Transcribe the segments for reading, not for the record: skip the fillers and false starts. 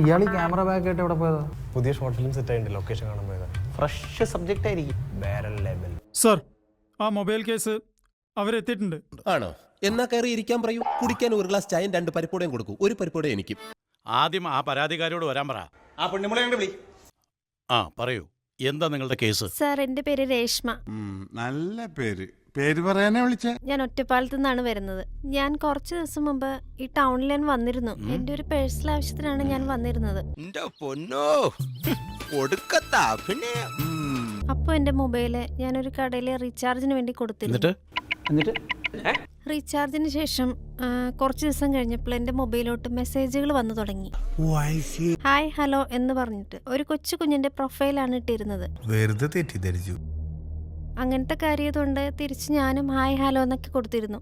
ഇയാൾ ഈ camera back ആയിട്ട് എവിടെ പോയതാ? പുതിയ ഷോർട്ട് ഫിലിം സെറ്റ് ആയിട്ട് ലൊക്കേഷൻ കാണാൻ പോയതാ. ഫ്രഷ് സബ്ജക്റ്റ് ആയിരിക്കും. വേറെ ലെവൽ. സർ, ആ മൊബൈൽ കേസ് അവരെത്തിയിട്ടുണ്ട്. ആണോ? എന്നാ കയറി ഇരിക്കാൻ പറയൂ. കുടിക്കാൻ ഒരു ഗ്ലാസ് ചായയും 2 പരിപ്പോടയും കൊടുക്കൂ. ഒരു പരിപ്പോടെ എനിക്കും. ആദ്യം ആ പരാതിക്കാരോട് വരാൻ പറ. ആ പെണ്ണുമുളെ വിളി. ആ പറയൂ, എന്താ നിങ്ങളുടെ കേസ്? സാർ, എന്റെ പേര് രേഷ്മ. നല്ല പേര്. പേര് പറയാനാ വിളിച്ചേ? ഞാൻ ഒറ്റപ്പാലത്തു നിന്നാണ് വരുന്നത്. ഞാൻ കുറച്ച് ദിവസം മുമ്പ് ഈ ടൗണിൽ ഞാൻ വന്നിരുന്നു. എന്റെ ഒരു പേഴ്സണൽ ആവശ്യത്തിനാണ് ഞാൻ വന്നിരുന്നത്. അപ്പൊ എന്റെ മൊബൈല് ഞാനൊരു കടയിലെ റീചാർജിന് വേണ്ടി കൊടുത്തിരുന്നു. റീചാർജിന് ശേഷം കുറച്ച് ദിവസം കഴിഞ്ഞപ്പോൾ എന്റെ മൊബൈലോട്ട് മെസ്സേജുകൾ വന്നു തുടങ്ങി. ഹായ് ഹലോ എന്ന് പറഞ്ഞിട്ട് ഒരു കൊച്ചു കുഞ്ഞിന്റെ പ്രൊഫൈലാണ് ഇട്ടിരുന്നത്. വെറുതെ തെറ്റിദ്ധരിച്ചു. അങ്ങനത്തെ കാര്യതുകൊണ്ട് തിരിച്ച് ഞാനും ഹായ് ഹലോ എന്നൊക്കെ കൊടുത്തിരുന്നു.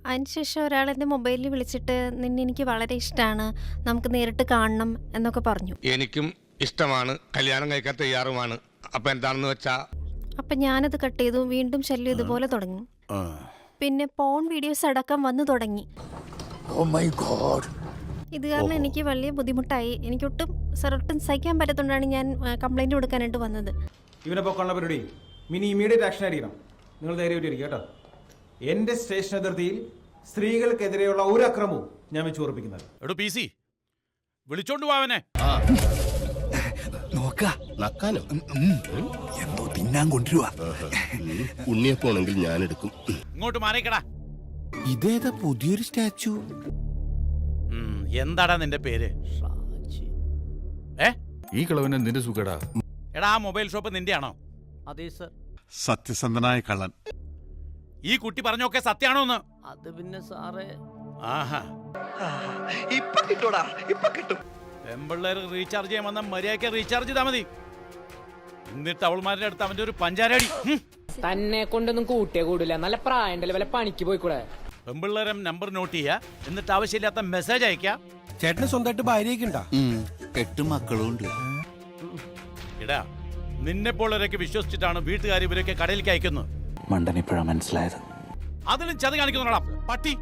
അതിനുശേഷം ഒരാൾ എന്റെ മൊബൈലിൽ വിളിച്ചിട്ട് നിന്നെ എനിക്ക് വളരെ ഇഷ്ടമാണ്, നമുക്ക് നേരിട്ട് കാണണം എന്നൊക്കെ പറഞ്ഞു. എനിക്കും ഇഷ്ടമാണ്, കല്യാണം കഴിക്കാൻ തയ്യാറുമാണ്. അപ്പൊ എന്താണെന്ന് വെച്ചാ അപ്പൊ ഞാനത് കട്ട് ചെയ്തു. വീണ്ടും ശല്യം ഇതുപോലെ തുടങ്ങി. പിന്നെ പോൺ വീഡിയോസ് അടക്കം വന്നു തുടങ്ങി. ഇത് കാരണം എനിക്ക് വലിയ ബുദ്ധിമുട്ടായി. എനിക്കൊട്ടും സഹിക്കാൻ പറ്റത്തോണ്ടാണ് ഞാൻ കംപ്ലൈന്റ് കൊടുക്കാനായിട്ട് വന്നത്. ഇവനെ പൊക്കാനുള്ള പരിപാടി മിനി ഇമീഡിയറ്റ് ആക്ഷൻ ആയിരിക്കണം. നിങ്ങൾ ധൈര്യമായിട്ടിരിക്കുക കേട്ടോ. എന്റെ സ്റ്റേഷൻ അതിർത്തിയിൽ സ്ത്രീകൾക്കെതിരെയുള്ള ഒരു അക്രമവും ഞാൻ വെച്ച് ഉറപ്പിക്കുന്നത്. എടോ PC, വിളിച്ചോണ്ട് പോവനെ. എന്തോ തിന്നാൻ കൊണ്ടുവരുവാ. ഉണ്ണിയപ്പോണെങ്കിൽ ഞാൻ എടുക്കും. ഇങ്ങോട്ട് മാറിക്കടാ. ഇതേതാ പുതിയൊരു സ്റ്റാച്ചു? എന്താടാ നിന്റെ പേര്? ഈ കളവനെ നിന്റെ സുഖടാ. എടാ, ആ മൊബൈൽ ഷോപ്പ് നിന്റെ ആണോ? അതെ സർ. സത്യസന്ധനായ കള്ളൻ. ഈ കുട്ടി പറഞ്ഞൊക്കെ സത്യാണോന്ന്? അത് പിന്നെ സാറേ. ആഹാ, ഇപ്പൊ കിട്ടൂടാ, ഇപ്പൊ കിട്ടും. പെമ്പിള്ളേർ റീചാർജ് ചെയ്യാൻ വന്ന മര്യാദയ്ക്ക് റീചാർജ് ചെയ്താൽ മതി. എന്നിട്ട് അവൾമാരുടെ അടുത്ത് അവന്റെ ഒരു പഞ്ചാരടി. തന്നെ കൊണ്ടൊന്നും കൂട്ടിയേ കൂടില്ല. നല്ല പ്രായണ്ടല്ലേ, വല്ല പണിക്ക് പോയിക്കൂടെ? പെമ്പിള്ളേരെ നമ്പർ നോട്ട് ചെയ്യാ, എന്നിട്ട് ആവശ്യമില്ലാത്ത മെസ്സേജ് അയക്കാ. ചേട്ടന് സ്വന്തമായിട്ട് ഭാര്യയൊക്കെ ഉണ്ടാ? 8 മക്കളും ഉണ്ട്. ഇടാ, നിന്നെ പോലൊക്കെ വിശ്വസിച്ചിട്ടാണ് വീട്ടുകാർ ഇവരൊക്കെ കടയിലേക്ക് അയക്കുന്നത്. മണ്ടനിപ്പോഴാ മനസ്സിലായത്. അതിലും ചതി കാണിക്കുന്നോടാ പട്ടി.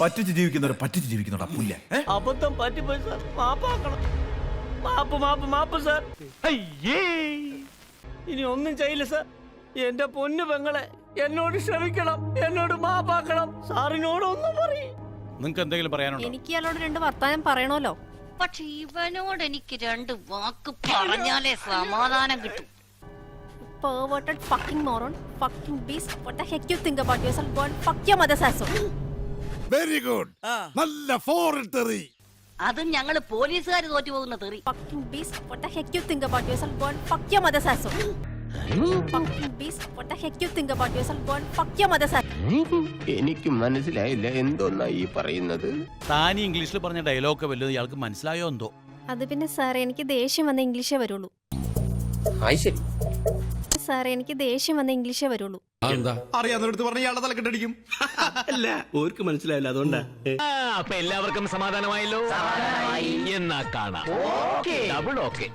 പറ്റിച്ച് ജീവിക്കുന്നവരാ പുല്ല. അബദ്ധം പറ്റിപ്പോയി സാർ, മാപ്പാക്കണം. മാപ്പ് സാർ. ഇനി ഒന്നും ചെയ്യില്ല സാർ. എന്റെ പൊന്നു പെങ്ങളെ, എന്നോട് ക്ഷമിക്കണം, എന്നോട് മാപ്പാക്കണം. സാറിനോട് ഒന്നും പറയും. നിങ്ങൾക്ക് എന്തെങ്കിലും പറയാനുണ്ടോ? എനിക്ക് ഇയാളോട് 2 വർത്താനം പറയണല്ലോ. പക്ഷെ ഇവനോട് എനിക്ക് 2 വാക്ക് പറഞ്ഞാലേ സമാധാനം കിട്ടും. Perverted fucking moron, fucking beast. What the heck you think about yourself? Go and fuck your mother's asshole. Very good. നല്ല ഫോറിൻ തെറി. അതും ഞങ്ങള് പോലീസുകാർ തോറ്റു പോകുന്ന തെറി. Fucking beast. What the heck you think about yourself? Go and fuck your mother's asshole. Fucking beast. What the heck you think about yourself? Go and fuck your mother's asshole. എനിക്ക് മനസ്സിലായില്ല എന്തോന്നാ ഈ പറയുന്നത്. താനി ഇംഗ്ലീഷിൽ പറഞ്ഞ ഡയലോഗ് വല്ലതും ഇയാൾക്ക് മനസ്സിലായോ എന്തോ? അത് പിന്നെ സാറേ, എനിക്ക് ദേഷ്യം വന്ന ഇംഗ്ലീഷേ വരുള്ളൂ. സാറേ, എനിക്ക് ദേഷ്യം വന്ന ഇംഗ്ലീഷേ വരുള്ളൂ. അറിയാവുന്നടുത്ത് പറഞ്ഞ ഇയാളുടെ തലക്കെട്ടടിക്കും. അല്ല, ഓർക്ക് മനസ്സിലായില്ല, അതുകൊണ്ടാ. അപ്പൊ എല്ലാവർക്കും സമാധാനമായല്ലോ. എന്നാ കാണാം. Double okay.